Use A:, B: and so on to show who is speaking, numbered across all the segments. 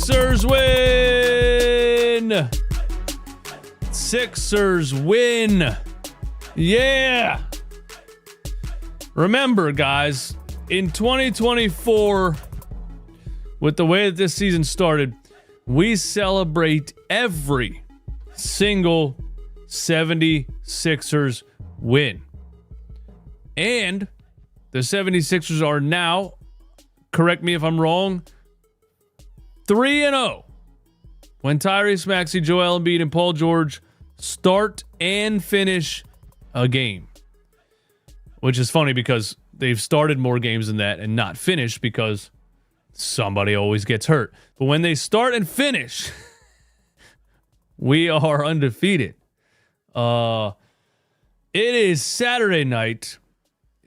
A: Sixers win! Sixers win! Yeah! Remember, guys, in 2024, with the way that this season started, we celebrate every single 76ers win. And the 76ers are now, correct me if I'm wrong, 3-0 when Tyrese Maxey, Joel Embiid, and Paul George start and finish a game. Which is funny because they've started more games than that and not finished because somebody always gets hurt. But when they start and finish, we are undefeated. It is Saturday night.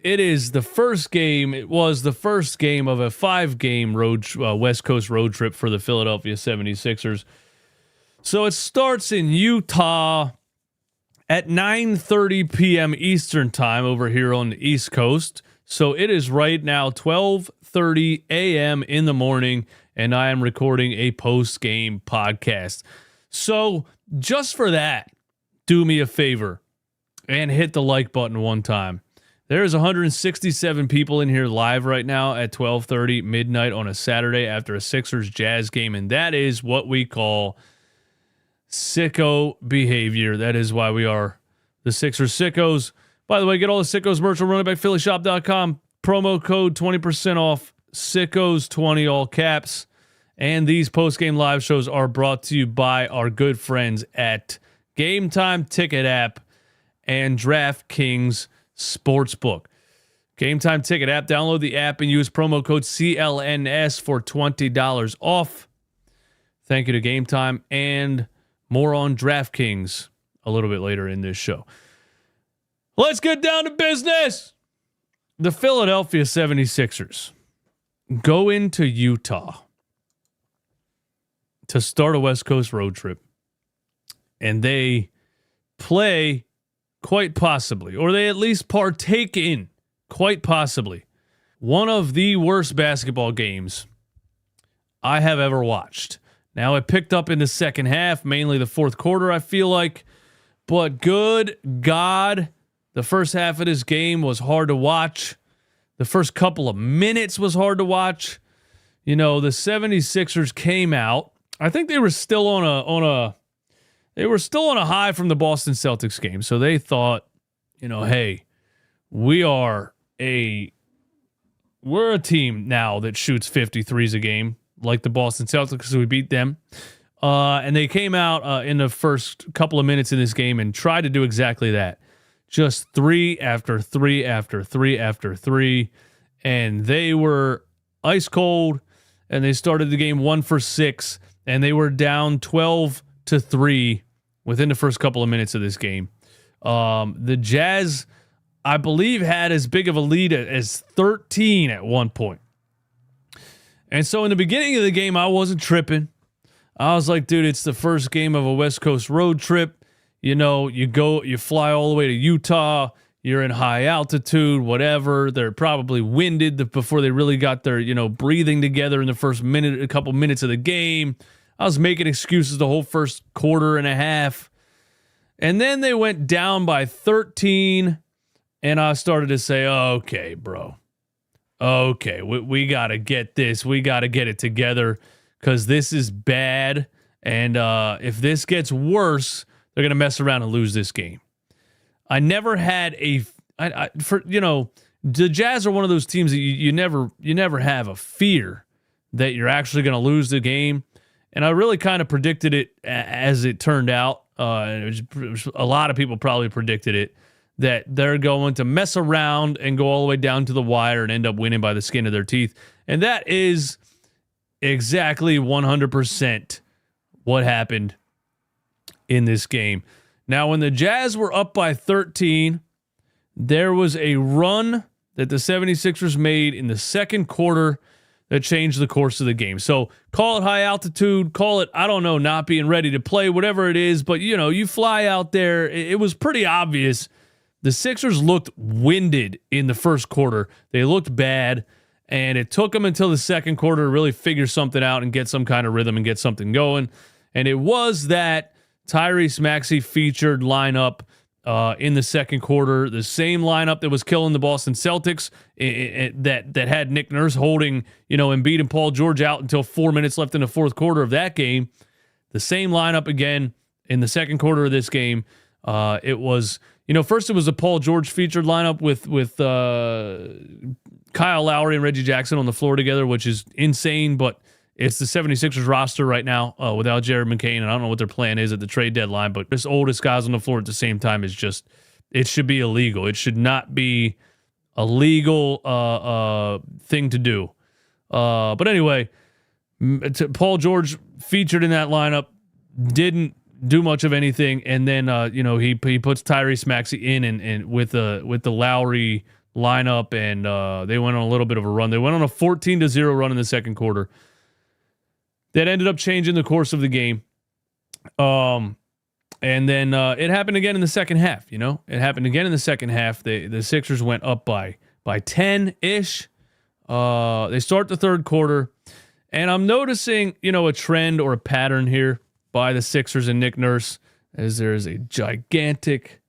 A: It is the first game. It was the first game of a 5-game West Coast road trip for the Philadelphia 76ers. So it starts in Utah at 9:30 p.m. Eastern time over here on the East Coast. So it is right now 12:30 a.m. in the morning, and I am recording a post-game podcast. So just for that, do me a favor and hit the like button one time. There's 167 people in here live right now at 12:30 midnight on a Saturday after a Sixers Jazz game, and that is what we call sicko behavior. That is why we are the Sixers Sickos. By the way, get all the Sickos merch on runningbackphillyshop.com. Promo code 20% off, Sickos20, all caps. And these post-game live shows are brought to you by our good friends at Game Time Ticket app and DraftKings Sportsbook. Game Time Ticket app. Download the app and use promo code CLNS for $20 off. Thank you to Game Time, and more on DraftKings a little bit later in this show. Let's get down to business. The Philadelphia 76ers go into Utah to start a West Coast road trip, and they play quite possibly, or they at least partake in quite possibly, one of the worst basketball games I have ever watched. Now, it picked up in the second half, mainly the fourth quarter, I feel like. But good God, the first half of this game was hard to watch. The first couple of minutes was hard to watch. You know, the 76ers came out. I think they were still on a high from the Boston Celtics game. So they thought, you know, hey, we're a team now that shoots 53s a game, like the Boston Celtics, so we beat them. And they came out in the first couple of minutes in this game and tried to do exactly that. Just 3 after 3 after 3 after 3. And they were ice cold, and they started the game 1 for 6, and they were down 12-3 within the first couple of minutes of this game. The Jazz, I believe, had as big of a lead as 13 at one point. And so in the beginning of the game, I wasn't tripping. I was like, dude, it's the first game of a West Coast road trip. You know, you fly all the way to Utah. You're in high altitude, whatever. They're probably winded before they really got their, breathing together in the first a couple minutes of the game. I was making excuses the whole first quarter and a half. And then they went down by 13. And I started to say, okay, bro. Okay, we got to get this. We got to get it together because this is bad. And if this gets worse, they're going to mess around and lose this game. I never had the Jazz are one of those teams that you never have a fear that you're actually going to lose the game. And I really kind of predicted it as it turned out. A lot of people probably predicted it, that they're going to mess around and go all the way down to the wire and end up winning by the skin of their teeth. And that is exactly 100% what happened in this game. Now, when the Jazz were up by 13, there was a run that the 76ers made in the second quarter that changed the course of the game. So call it high altitude, call it, I don't know, not being ready to play, whatever it is. But, you fly out there. It was pretty obvious. The Sixers looked winded in the first quarter. They looked bad. And it took them until the second quarter to really figure something out and get some kind of rhythm and get something going. And it was that Tyrese Maxey featured lineup in the second quarter, the same lineup that was killing the Boston Celtics, that had Nick Nurse holding, Embiid and Paul George out until 4 minutes left in the fourth quarter of that game. The same lineup again in the second quarter of this game. It was, first it was a Paul George featured lineup with Kyle Lowry and Reggie Jackson on the floor together, which is insane, but it's the 76ers roster right now without Jared McCain, and I don't know what their plan is at the trade deadline, but this oldest guys on the floor at the same time is just, it should be illegal. It should not be a legal thing to do. But anyway, Paul George featured in that lineup, didn't do much of anything, and then he puts Tyrese Maxey in and with the Lowry lineup, and they went on a little bit of a run. They went on a 14-0 run in the second quarter. That ended up changing the course of the game. And then it happened again in the second half, It happened again in the second half. The Sixers went up by 10-ish. They start the third quarter, and I'm noticing, a trend or a pattern here by the Sixers and Nick Nurse, as there is a gigantic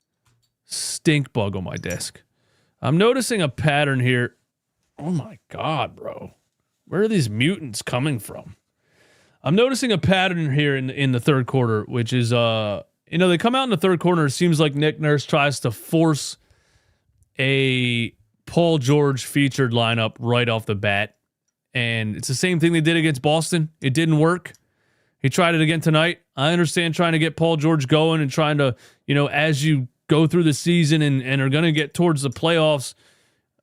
A: stink bug on my desk. I'm noticing a pattern here. Oh my God, bro. Where are these mutants coming from? I'm noticing a pattern here in the third quarter, which is, they come out in the third quarter. It seems like Nick Nurse tries to force a Paul George featured lineup right off the bat. And it's the same thing they did against Boston. It didn't work. He tried it again tonight. I understand trying to get Paul George going and trying to, as you go through the season and are going to get towards the playoffs,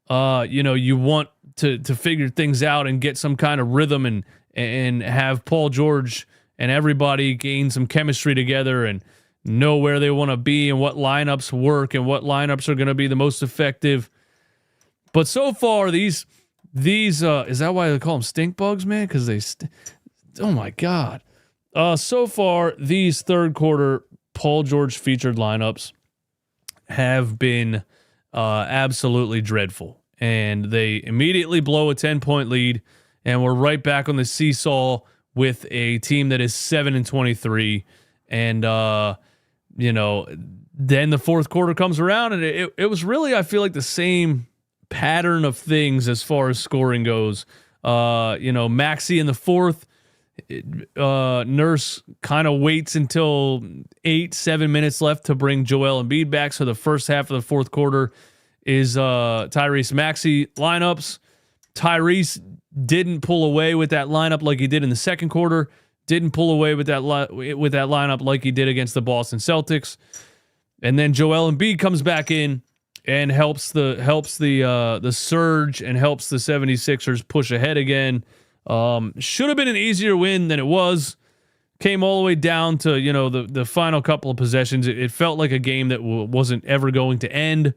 A: you want to figure things out and get some kind of rhythm and have Paul George and everybody gain some chemistry together and know where they want to be and what lineups work and what lineups are going to be the most effective. But so far, these is that why they call them stink bugs, man? Because they, oh my God. So far, these third quarter Paul George featured lineups have been absolutely dreadful. And they immediately blow a 10-point lead. And we're right back on the seesaw with a team that is 7-23. And, then the fourth quarter comes around, and it was really, I feel like, the same pattern of things as far as scoring goes. Maxey in the fourth, Nurse kind of waits until 7 minutes left to bring Joel Embiid back. So the first half of the fourth quarter is Tyrese Maxey lineups. Tyrese didn't pull away with that lineup like he did in the second quarter. Didn't pull away with that lineup like he did against the Boston Celtics. And then Joel Embiid comes back in and helps the surge and helps the 76ers push ahead again. Should have been an easier win than it was. Came all the way down to the final couple of possessions. It felt like a game that wasn't ever going to end.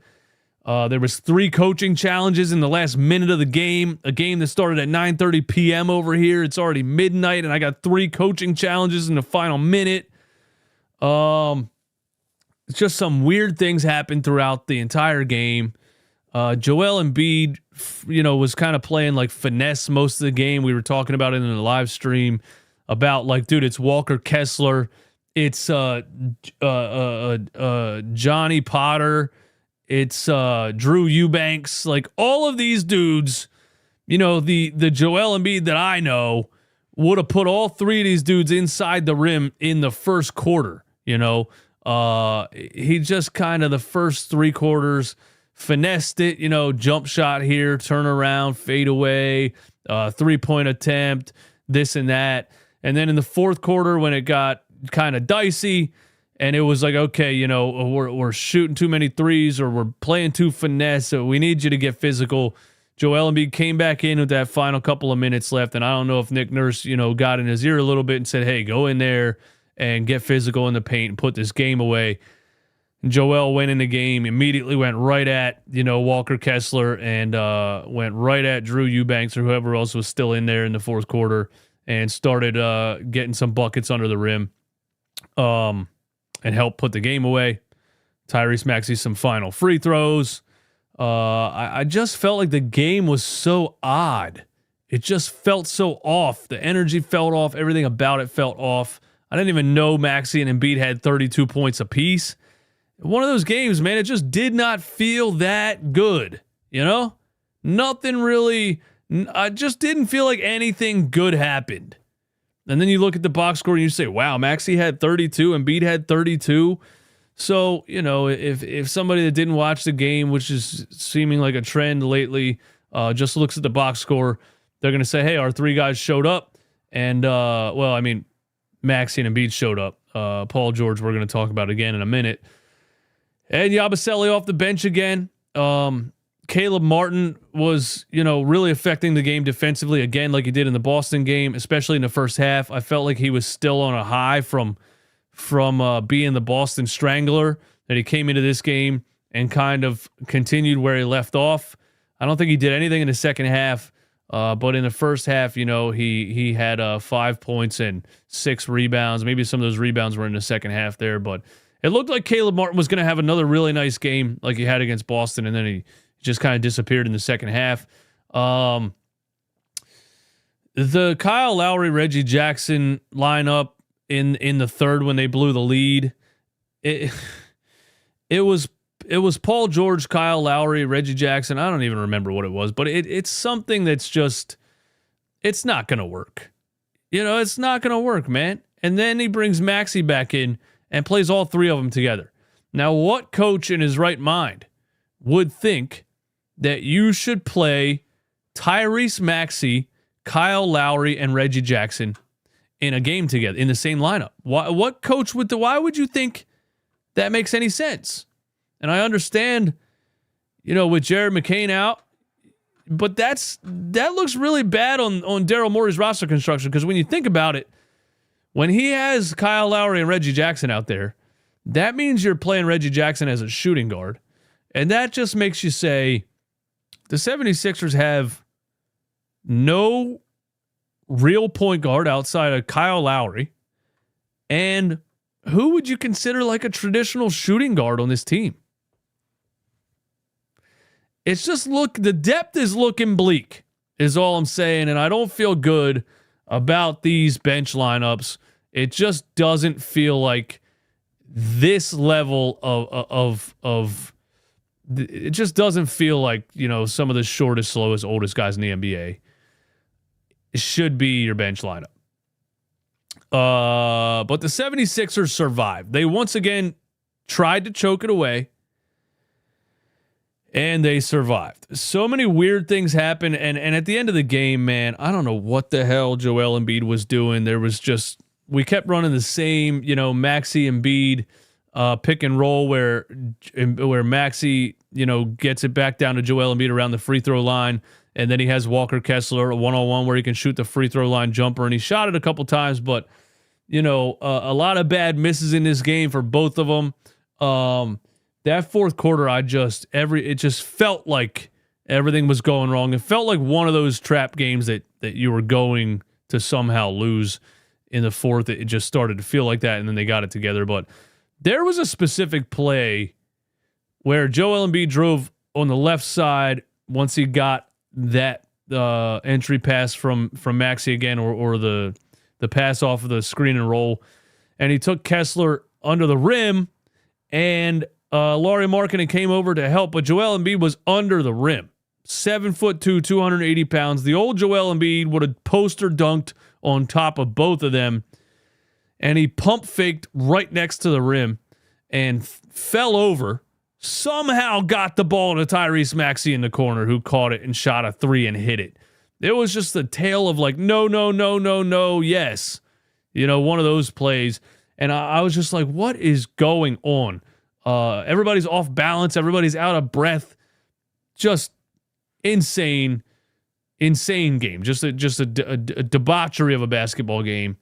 A: There was 3 coaching challenges in the last minute of the game. A game that started at 9:30 p.m. over here. It's already midnight, and I got 3 coaching challenges in the final minute. It's just some weird things happened throughout the entire game. Joel Embiid, was kind of playing like finesse most of the game. We were talking about it in the live stream about dude, it's Walker Kessler, it's Johnny Potter. It's Drew Eubanks, all of these dudes, the Joel Embiid that I know would have put all 3 of these dudes inside the rim in the first quarter. He just kind of the first 3 quarters finessed it, jump shot here, turn around, fade away, 3-point attempt, this and that. And then in the fourth quarter, when it got kind of dicey, and it was like, okay, we're shooting too many threes or we're playing too finesse, so we need you to get physical. Joel Embiid came back in with that final couple of minutes left, and I don't know if Nick Nurse, got in his ear a little bit and said, hey, go in there and get physical in the paint and put this game away. And Joel went in the game, immediately went right at, Walker Kessler and went right at Drew Eubanks or whoever else was still in there in the fourth quarter and started getting some buckets under the rim. And help put the game away. Tyrese Maxey some final free throws. I just felt like the game was so odd. It just felt so off. The energy felt off. Everything about it felt off. I didn't even know Maxey and Embiid had 32 points apiece. One of those games, man, it just did not feel that good. You know? Nothing really. I just didn't feel like anything good happened. And then you look at the box score and you say, wow, Maxey had 32, Embiid had 32. So, you know, if somebody that didn't watch the game, which is seeming like a trend lately, just looks at the box score, they're going to say, hey, our three guys showed up. And, well, I mean, Maxey and Embiid showed up. Paul George, we're going to talk about again in a minute. And Yabusele off the bench again. Caleb Martin was, you know, really affecting the game defensively again, like he did in the Boston game, especially in the first half. I felt like he was still on a high from being the Boston Strangler, that he came into this game and kind of continued where he left off. I don't think he did anything in the second half, but in the first half, you know, he had 5 points and 6 rebounds. Maybe some of those rebounds were in the second half there, but it looked like Caleb Martin was going to have another really nice game like he had against Boston, and then he just kind of disappeared in the second half. The Kyle Lowry, Reggie Jackson lineup in the third when they blew the lead, it was Paul George, Kyle Lowry, Reggie Jackson. I don't even remember what it was, but it's something that's just, it's not going to work. You know, it's not going to work, man. And then he brings Maxey back in and plays all three of them together. Now, what coach in his right mind would think that you should play Tyrese Maxey, Kyle Lowry, and Reggie Jackson in a game together in the same lineup? What coach would why would you think that makes any sense? And I understand, you know, with Jared McCain out, but that looks really bad on Daryl Morey's roster construction, because when you think about it, when he has Kyle Lowry and Reggie Jackson out there, that means you're playing Reggie Jackson as a shooting guard. And that just makes you say, the 76ers have no real point guard outside of Kyle Lowry. And who would you consider like a traditional shooting guard on this team? It's just the depth is looking bleak, is all I'm saying. And I don't feel good about these bench lineups. It just doesn't feel like this level of it just doesn't feel like, you know, some of the shortest, slowest, oldest guys in the NBA should be your bench lineup. But the 76ers survived. They once again tried to choke it away, and they survived. So many weird things happened, and at the end of the game, man, I don't know what the hell Joel Embiid was doing. There was just, we kept running the same, you know, Maxey Embiid pick and roll where Maxey, you know, gets it back down to Joel Embiid around the free throw line, and then he has Walker Kessler a one-on-one where he can shoot the free throw line jumper, and he shot it a couple times, but you know, a lot of bad misses in this game for both of them. That fourth quarter, it just felt like everything was going wrong. It felt like one of those trap games that you were going to somehow lose in the fourth. It just started to feel like that, and then they got it together. But there was a specific play where Joel Embiid drove on the left side once he got that entry pass from Maxey again, or the pass off of the screen and roll, and he took Kessler under the rim, and Lauri Markkanen came over to help, but Joel Embiid was under the rim. 7'2", 280 pounds. The old Joel Embiid would have poster dunked on top of both of them, and he pump faked right next to the rim and fell over. Somehow got the ball to Tyrese Maxey in the corner, who caught it and shot a three and hit it. It was just a tale of like, no, yes. You know, one of those plays. And I was just like, what is going on? Everybody's off balance. Everybody's out of breath. Just insane game. Just a debauchery of a basketball game.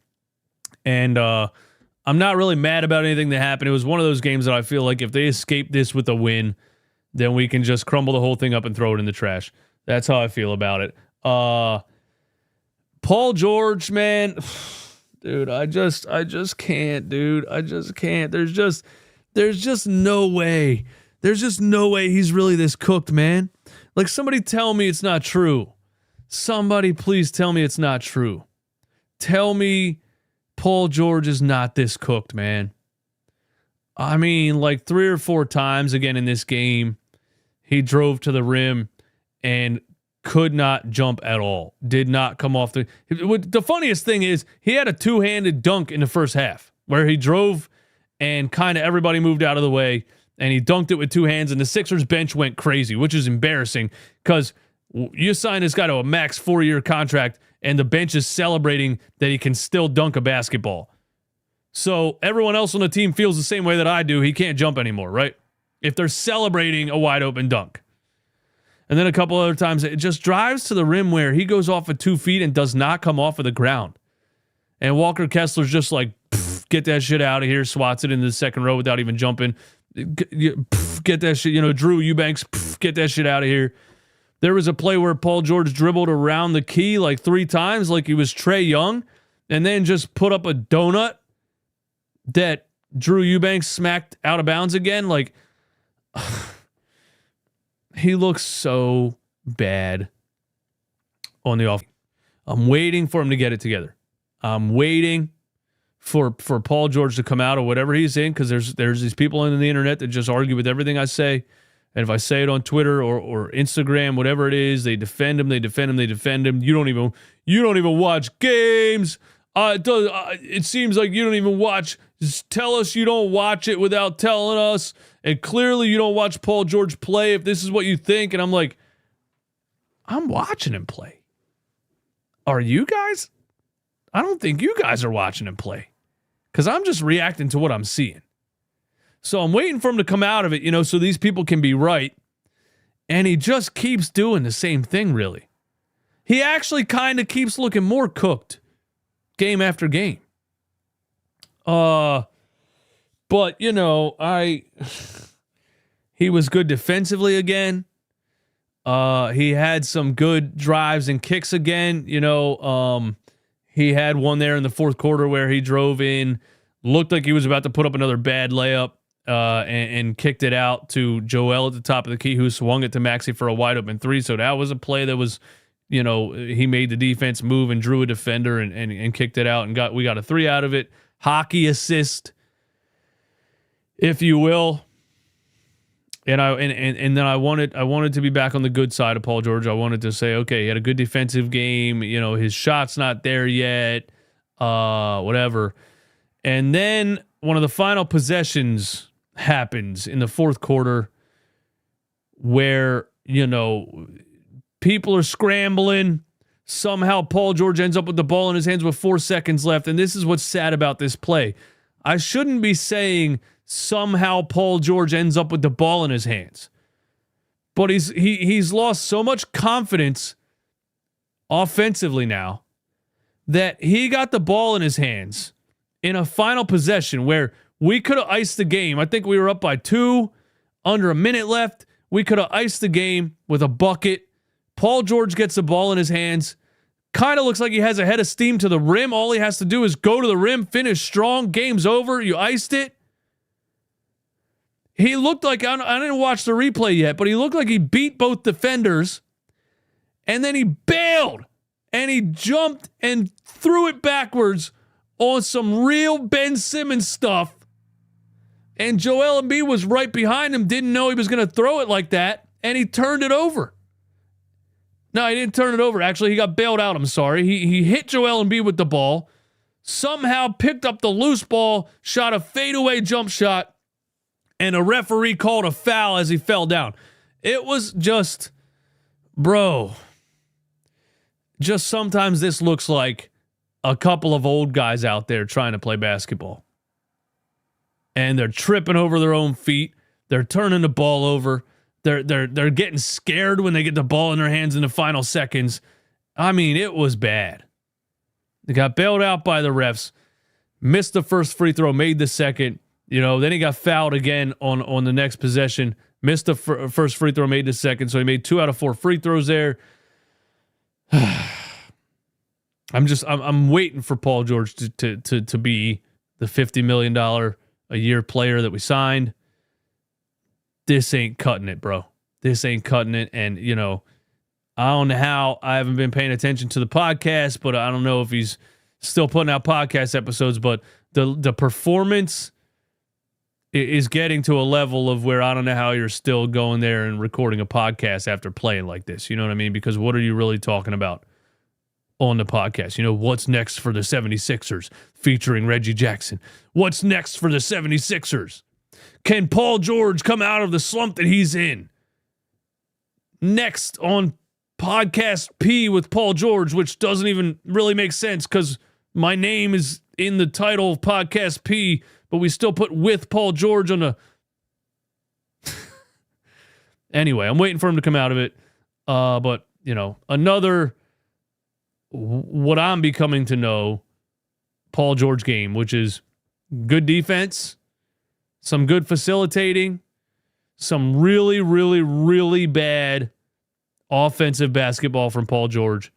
A: And I'm not really mad about anything that happened. It was one of those games that I feel like if they escape this with a win, then we can just crumble the whole thing up and throw it in the trash. That's how I feel about it. Paul George, man, dude, I just can't, dude. I just can't. There's just no way There's just no way he's really this cooked, man. Like, somebody tell me it's not true. Somebody please tell me it's not true. Tell me Paul George is not this cooked, man. I mean, like 3 or 4 times again in this game, he drove to the rim and could not jump at all. Did not come off the... The funniest thing is he had a 2-handed dunk in the first half where he drove and kind of everybody moved out of the way and he dunked it with 2 hands and the Sixers bench went crazy, which is embarrassing because you sign this guy to a max 4-year contract and the bench is celebrating that he can still dunk a basketball. So everyone else on the team feels the same way that I do. He can't jump anymore, right? If they're celebrating a wide open dunk. And then a couple other times, it just drives to the rim where he goes off of 2 feet and does not come off of the ground. And Walker Kessler's just like, get that shit out of here, swats it into the second row without even jumping. Get that shit, Drew Eubanks, get that shit out of here. There was a play where Paul George dribbled around the key like 3 times like he was Trae Young and then just put up a donut that Drew Eubanks smacked out of bounds again. Like, he looks so bad on the offense. I'm waiting for him to get it together. I'm waiting for Paul George to come out of whatever he's in because there's these people on the internet that just argue with everything I say. And if I say it on Twitter or Instagram, whatever it is, they defend him. You don't even watch games. It seems like you don't even watch. Just tell us you don't watch it without telling us. And clearly you don't watch Paul George play if this is what you think. And I'm like, I'm watching him play. Are you guys? I don't think you guys are watching him play because I'm just reacting to what I'm seeing. So I'm waiting for him to come out of it, so these people can be right. And he just keeps doing the same thing, really. He actually kind of keeps looking more cooked game after game. But, he was good defensively again. He had some good drives and kicks again. He had one there in the fourth quarter where he drove in, looked like he was about to put up another bad layup, and kicked it out to Joel at the top of the key, who swung it to Maxey for a wide open 3. So that was a play that was, he made the defense move and drew a defender and kicked it out and we got a 3 out of it. Hockey assist, if you will. And then I wanted to be back on the good side of Paul George. I wanted to say, okay, he had a good defensive game. His shot's not there yet. Whatever. And then one of the final possessions happens in the fourth quarter where, people are scrambling. Somehow Paul George ends up with the ball in his hands with 4 seconds left. And this is what's sad about this play. I shouldn't be saying somehow Paul George ends up with the ball in his hands. But he's lost so much confidence offensively now that he got the ball in his hands in a final possession where we could have iced the game. I think we were up by 2, under a minute left. We could have iced the game with a bucket. Paul George gets the ball in his hands. Kind of looks like he has a head of steam to the rim. All he has to do is go to the rim, finish strong. Game's over. You iced it. He looked like, I didn't watch the replay yet, but he looked like he beat both defenders. And then he bailed. And he jumped and threw it backwards on some real Ben Simmons stuff. And Joel Embiid was right behind him, didn't know he was going to throw it like that, and he turned it over. No, he didn't turn it over. Actually, he got bailed out, I'm sorry. He hit Joel Embiid with the ball, somehow picked up the loose ball, shot a fadeaway jump shot, and a referee called a foul as he fell down. It was just, bro, just sometimes this looks like a couple of old guys out there trying to play basketball. And they're tripping over their own feet. They're turning the ball over. They're getting scared when they get the ball in their hands in the final seconds. I mean, it was bad. They got bailed out by the refs. Missed the first free throw, made the second. Then he got fouled again on the next possession. Missed the first free throw, made the second. So he made 2 out of 4 free throws there. I'm waiting for Paul George to be the $50 million a year player that we signed. this ain't cutting it, bro. This ain't cutting it. And, I don't know how. I haven't been paying attention to the podcast, but I don't know if he's still putting out podcast episodes. But the performance is getting to a level of where I don't know how you're still going there and recording a podcast after playing like this. You know what I mean? Because what are you really talking about on the podcast? What's next for the 76ers featuring Reggie Jackson? What's next for the 76ers? Can Paul George come out of the slump that he's in? Next on Podcast P with Paul George, which doesn't even really make sense because my name is in the title of Podcast P, but we still put with Paul George on the... Anyway, I'm waiting for him to come out of it. But, another... what I'm becoming to know Paul George game, which is good defense, some good facilitating, some really, really, really bad offensive basketball from Paul George.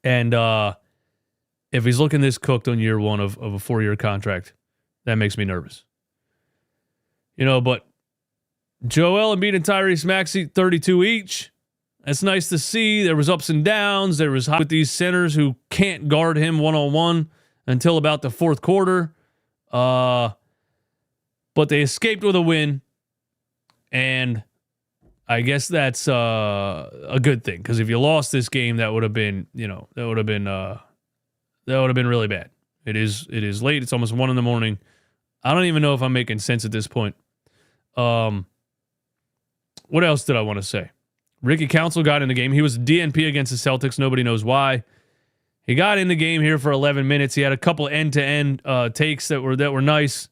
A: And if he's looking this cooked on year one of a 4-year contract, that makes me nervous. But Joel Embiid and Tyrese Maxey, 32 each. That's nice to see. There was ups and downs. There was with these centers who can't guard him one-on-one until about the fourth quarter. But they escaped with a win. And I guess that's a good thing, because if you lost this game, that would have been, that would have been really bad. It is late. It's almost 1 a.m. I don't even know if I'm making sense at this point. What else did I want to say? Ricky Council got in the game. He was DNP against the Celtics. Nobody knows why. He got in the game here for 11 minutes. He had a couple end-to-end takes that were nice.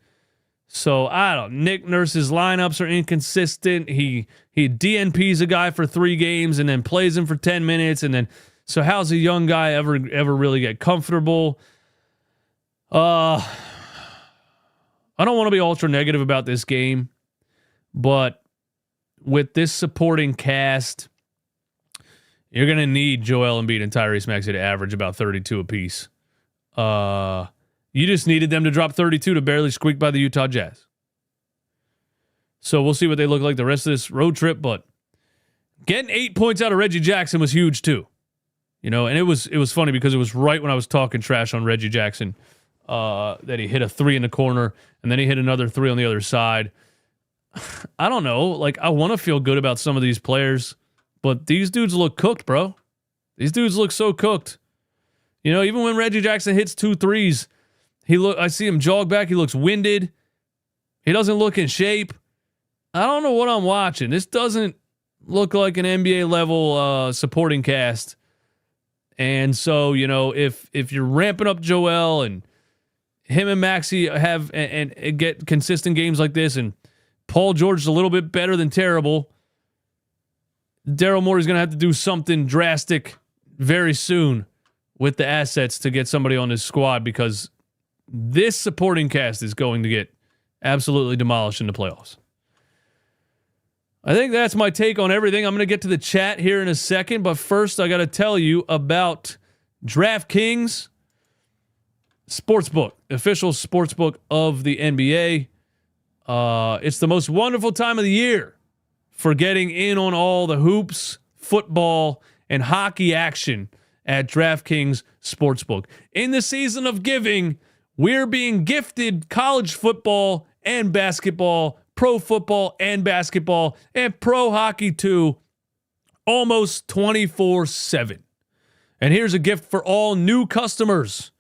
A: So, I don't know. Nick Nurse's lineups are inconsistent. He DNPs a guy for 3 games and then plays him for 10 minutes. And then, so how's a young guy ever really get comfortable? I don't want to be ultra negative about this game, but with this supporting cast, you're going to need Joel Embiid and Tyrese Maxey to average about 32 apiece. You just needed them to drop 32 to barely squeak by the Utah Jazz. So we'll see what they look like the rest of this road trip, but getting 8 points out of Reggie Jackson was huge too. And it was funny because it was right when I was talking trash on Reggie Jackson that he hit a 3 in the corner and then he hit another 3 on the other side. I don't know. I want to feel good about some of these players, but these dudes look cooked, bro. These dudes look so cooked. Even when Reggie Jackson hits 2 threes, I see him jog back. He looks winded. He doesn't look in shape. I don't know what I'm watching. This doesn't look like an NBA level supporting cast. And so, if you're ramping up Joel and him and Maxey have and get consistent games like this, and Paul George is a little bit better than terrible, Daryl Morey's going to have to do something drastic very soon with the assets to get somebody on his squad, because this supporting cast is going to get absolutely demolished in the playoffs. I think that's my take on everything. I'm going to get to the chat here in a second, but first I got to tell you about DraftKings Sportsbook, official sportsbook of the NBA. It's the most wonderful time of the year for getting in on all the hoops, football, and hockey action at DraftKings Sportsbook. In the season of giving, we're being gifted college football and basketball, pro football and basketball, and pro hockey too, almost 24/7. And here's a gift for all new customers.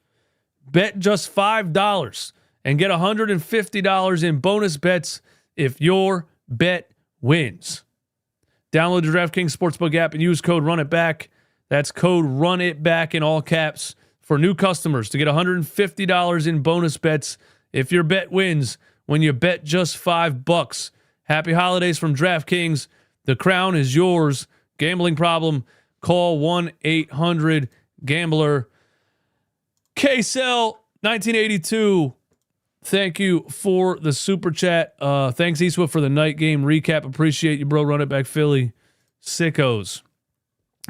A: Bet just $5 and get $150 in bonus bets if your bet wins. Download the DraftKings Sportsbook app and use code RUNITBACK. That's code RUNITBACK in all caps for new customers to get $150 in bonus bets if your bet wins when you bet just $5. Happy holidays from DraftKings. The crown is yours. Gambling problem? Call 1-800-GAMBLER. KSL 1982. Thank you for the super chat. Thanks, Eastwood, for the night game recap. Appreciate you, bro. Run it back, Philly. Sickos.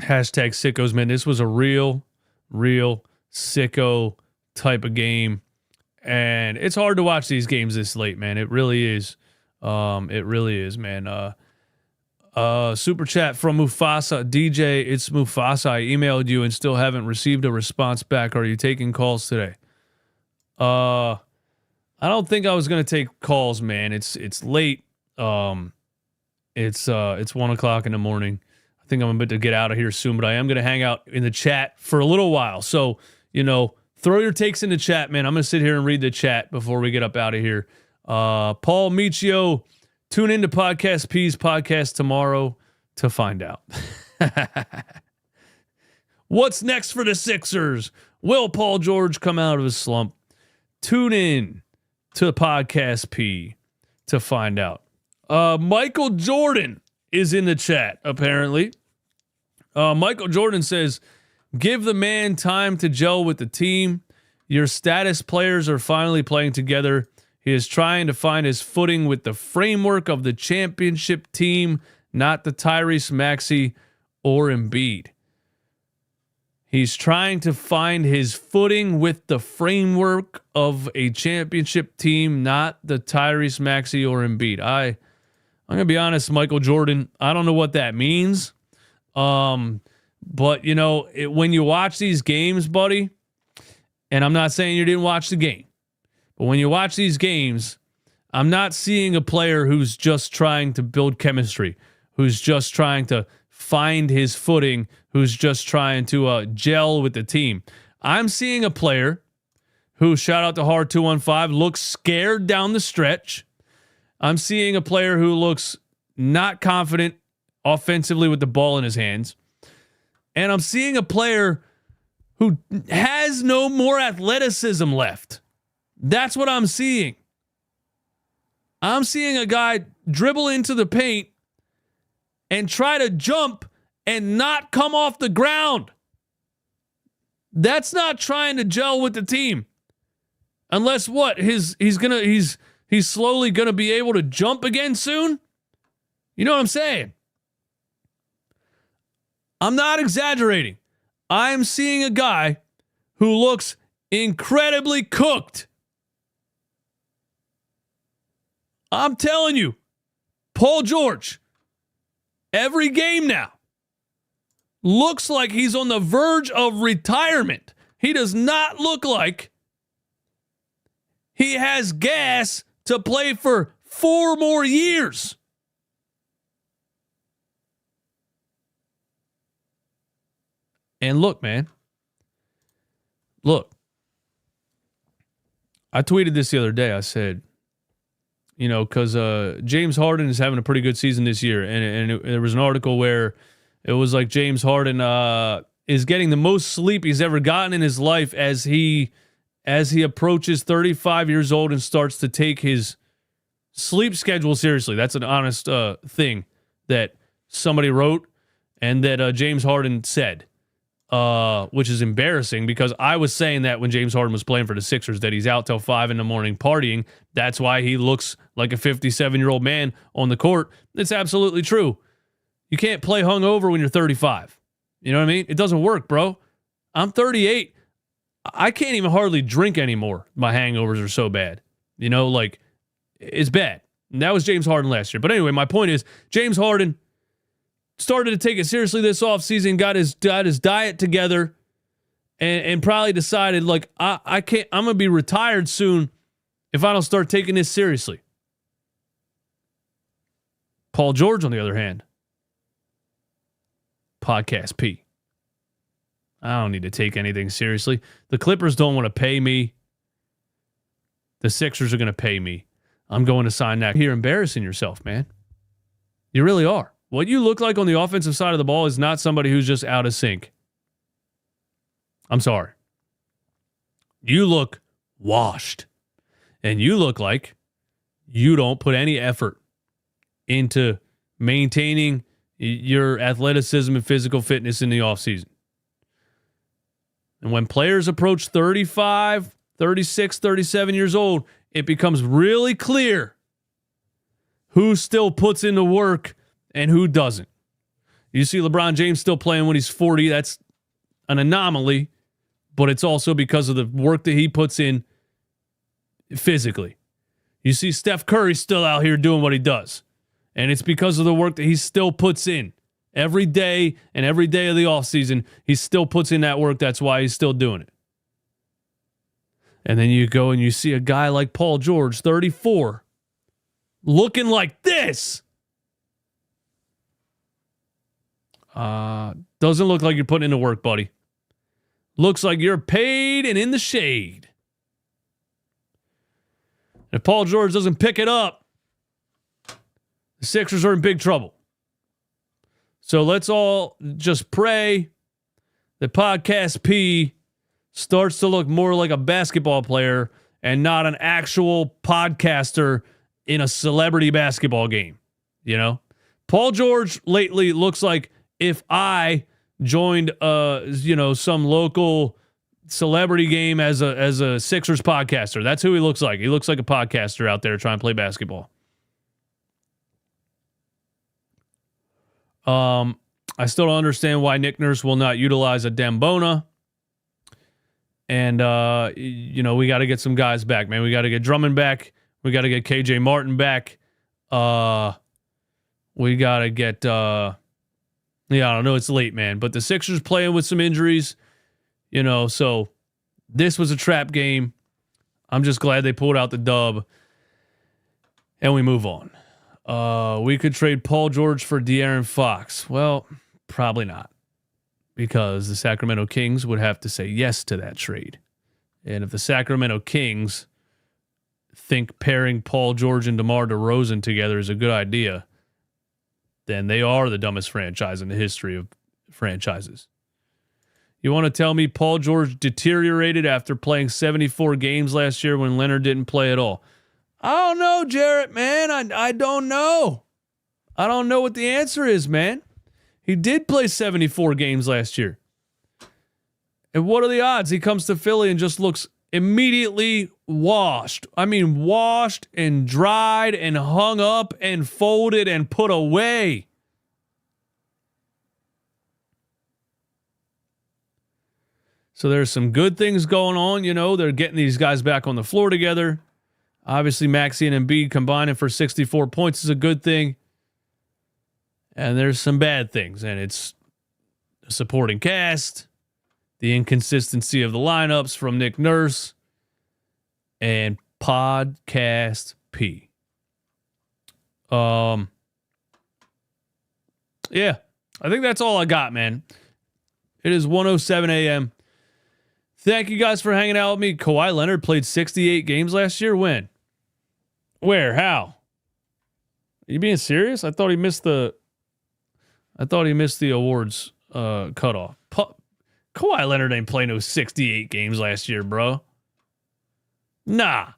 A: Hashtag sickos, man. This was a real sicko type of game. And it's hard to watch these games this late, man. It really is. It really is, man. Super chat from Mufasa. DJ, it's Mufasa. I emailed you and still haven't received a response back. Are you taking calls today? I don't think I was gonna take calls, man. It's late. It's 1 o'clock in the morning. I think I'm about to get out of here soon, but I am gonna hang out in the chat for a little while. So, throw your takes in the chat, man. I'm gonna sit here and read the chat before we get up out of here. Paul Michio, tune into Podcast P's podcast tomorrow to find out. What's next for the Sixers? Will Paul George come out of his slump? Tune in to Podcast P to find out. Michael Jordan is in the chat, apparently. Michael Jordan says, give the man time to gel with the team. Your status players are finally playing together. He is trying to find his footing with the framework of the championship team, not the Tyrese Maxey or Embiid. He's trying to find his footing with the framework of a championship team, not the Tyrese Maxey or Embiid. I'm going to be honest, Michael Jordan, I don't know what that means. But, when you watch these games, buddy, and I'm not saying you didn't watch the game, but when you watch these games, I'm not seeing a player who's just trying to build chemistry, who's just trying to find his footing, who's just trying to gel with the team. I'm seeing a player who, shout out to Hard215, looks scared down the stretch. I'm seeing a player who looks not confident offensively with the ball in his hands. And I'm seeing a player who has no more athleticism left. That's what I'm seeing. I'm seeing a guy dribble into the paint and try to jump and not come off the ground. That's not trying to gel with the team. Unless what? He's slowly gonna be able to jump again soon? You know what I'm saying? I'm not exaggerating. I'm seeing a guy who looks incredibly cooked. I'm telling you, Paul George, every game now, looks like he's on the verge of retirement. He does not look like he has gas to play for 4 more years. And look, man. Look. I tweeted this the other day. I said, because James Harden is having a pretty good season this year. And there was an article where it was like James Harden is getting the most sleep he's ever gotten in his life as he approaches 35 years old and starts to take his sleep schedule seriously. That's an honest thing that somebody wrote and that James Harden said. Which is embarrassing because I was saying that when James Harden was playing for the Sixers, that he's out till 5 a.m. partying. That's why he looks like a 57-year-old man on the court. It's absolutely true. You can't play hungover when you're 35. You know what I mean? It doesn't work, bro. I'm 38. I can't even hardly drink anymore. My hangovers are so bad. It's bad. And that was James Harden last year. But anyway, my point is, James Harden started to take it seriously this offseason, got his diet together, and probably decided, I can't, I'm going to be retired soon if I don't start taking this seriously. Paul George, on the other hand, Podcast P. I don't need to take anything seriously. The Clippers don't want to pay me. The Sixers are going to pay me. I'm going to sign that. You're embarrassing yourself, man. You really are. What you look like on the offensive side of the ball is not somebody who's just out of sync. I'm sorry. You look washed. And you look like you don't put any effort into maintaining your athleticism and physical fitness in the offseason. And when players approach 35, 36, 37 years old, it becomes really clear who still puts in the work and who doesn't. You see LeBron James still playing when he's 40. That's an anomaly, but it's also because of the work that he puts in physically. You see Steph Curry still out here doing what he does. And it's because of the work that he still puts in. Every day and every day of the offseason, he still puts in that work. That's why he's still doing it. And then you go and you see a guy like Paul George, 34, looking like this. Doesn't look like you're putting in the work, buddy. Looks like you're paid and in the shade. If Paul George doesn't pick it up, the Sixers are in big trouble. So let's all just pray that Podcast P starts to look more like a basketball player and not an actual podcaster in a celebrity basketball game. You know? Paul George lately looks like if I joined some local celebrity game as a Sixers podcaster. That's who he looks like. He looks like a podcaster out there trying to play basketball. I still don't understand why Nick Nurse will not utilize a Dembona. And, we got to get some guys back, man. We got to get Drummond back. We got to get KJ Martin back. We got to get, I don't know. It's late, man. But the Sixers playing with some injuries, so this was a trap game. I'm just glad they pulled out the dub. And we move on. We could trade Paul George for De'Aaron Fox. Well, probably not. Because the Sacramento Kings would have to say yes to that trade. And if the Sacramento Kings think pairing Paul George and DeMar DeRozan together is a good idea, then they are the dumbest franchise in the history of franchises. You want to tell me Paul George deteriorated after playing 74 games last year when Leonard didn't play at all? I don't know, Jarrett, man. I don't know. I don't know what the answer is, man. He did play 74 games last year. And what are the odds he comes to Philly and just looks immediately washed? I mean, washed and dried and hung up and folded and put away. So there's some good things going on. They're getting these guys back on the floor together. Obviously, Maxey and Embiid combining for 64 points is a good thing. And there's some bad things. And it's the supporting cast, the inconsistency of the lineups from Nick Nurse, and Podcast P. Yeah, I think that's all I got, man. It is 1:07 a.m. Thank you guys for hanging out with me. Kawhi Leonard played 68 games last year. When? Where? How? Are you being serious? I thought he missed the awards cutoff. Kawhi Leonard ain't playing no 68 games last year, bro. Nah.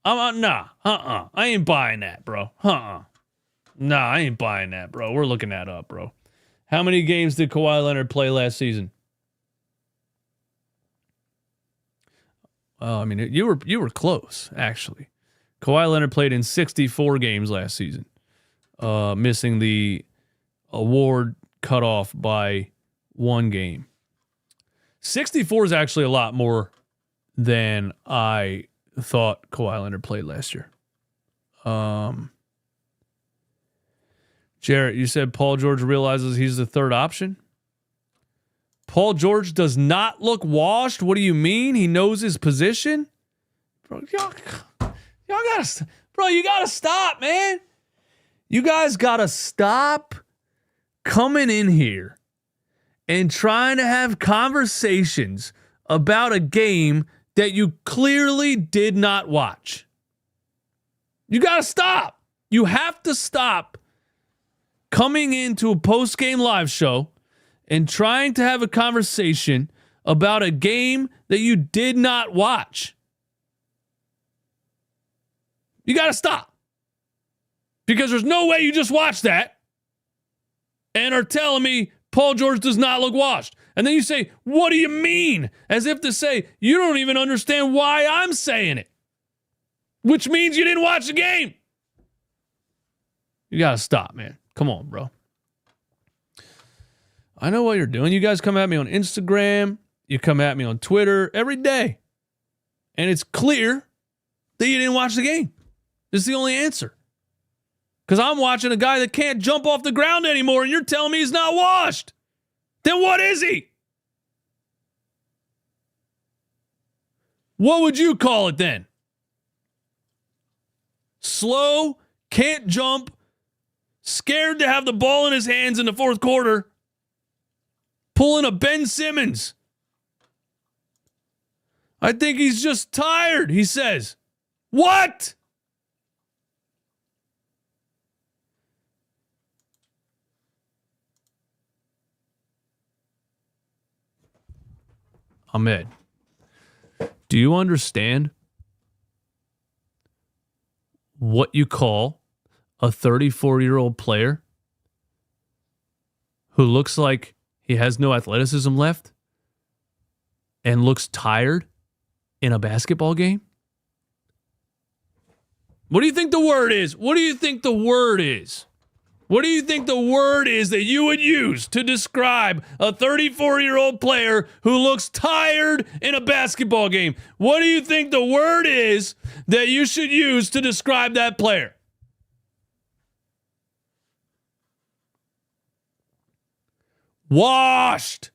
A: I ain't buying that, bro. Nah, I ain't buying that, bro. We're looking that up, bro. How many games did Kawhi Leonard play last season? I mean, you were close, actually. Kawhi Leonard played in 64 games last season, missing the award cutoff by one game. 64 is actually a lot more than I thought Kawhi Leonard played last year. Jarrett, you said Paul George realizes he's the third option? Paul George does not look washed? What do you mean? He knows his position? Bro, y'all gotta... Bro, you gotta stop, man. You guys gotta stop coming in here and trying to have conversations about a game that you clearly did not watch. You gotta stop. You have to stop coming into a post-game live show and trying to have a conversation about a game that you did not watch. You got to stop. Because there's no way you just watched that and are telling me Paul George does not look washed. And then you say, what do you mean? As if to say, you don't even understand why I'm saying it. Which means you didn't watch the game. You got to stop, man. Come on, bro. I know what you're doing. You guys come at me on Instagram. You come at me on Twitter every day. And it's clear that you didn't watch the game. This is the only answer. Because I'm watching a guy that can't jump off the ground anymore, and you're telling me he's not washed. Then what is he? What would you call it then? Slow, can't jump, scared to have the ball in his hands in the fourth quarter, pulling a Ben Simmons. I think he's just tired, he says. What? Ahmed, do you understand what you call a 34-year-old player who looks like he has no athleticism left and looks tired in a basketball game? What do you think the word is? What do you think the word is? What do you think the word is that you would use to describe a 34-year-old player who looks tired in a basketball game? What do you think the word is that you should use to describe that player? Washed.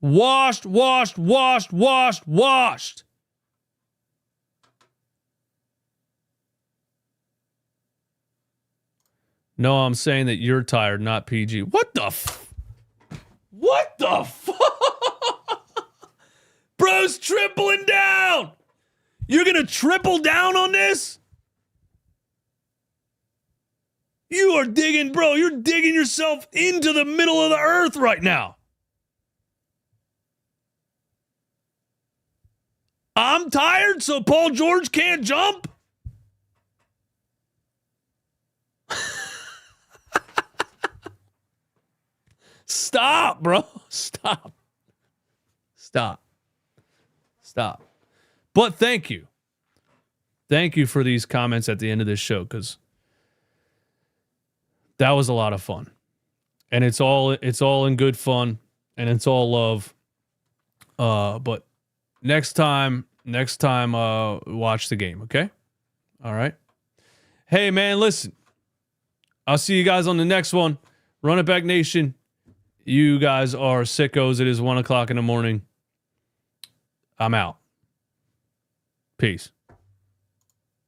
A: Washed, washed, washed, washed, washed. No, I'm saying that you're tired, not PG. What the What the Bro's tripling down. You're going to triple down on this? You are digging, bro. You're digging yourself into the middle of the earth right now. I'm tired, so Paul George can't jump? Stop, bro. Stop. But thank you. Thank you for these comments at the end of this show, because that was a lot of fun. And it's all in good fun, and it's all love. But next time, watch the game, okay? All right. Hey, man, listen. I'll see you guys on the next one. Run It Back Nation. You guys are sickos. It is 1:00 in the morning. I'm out. Peace.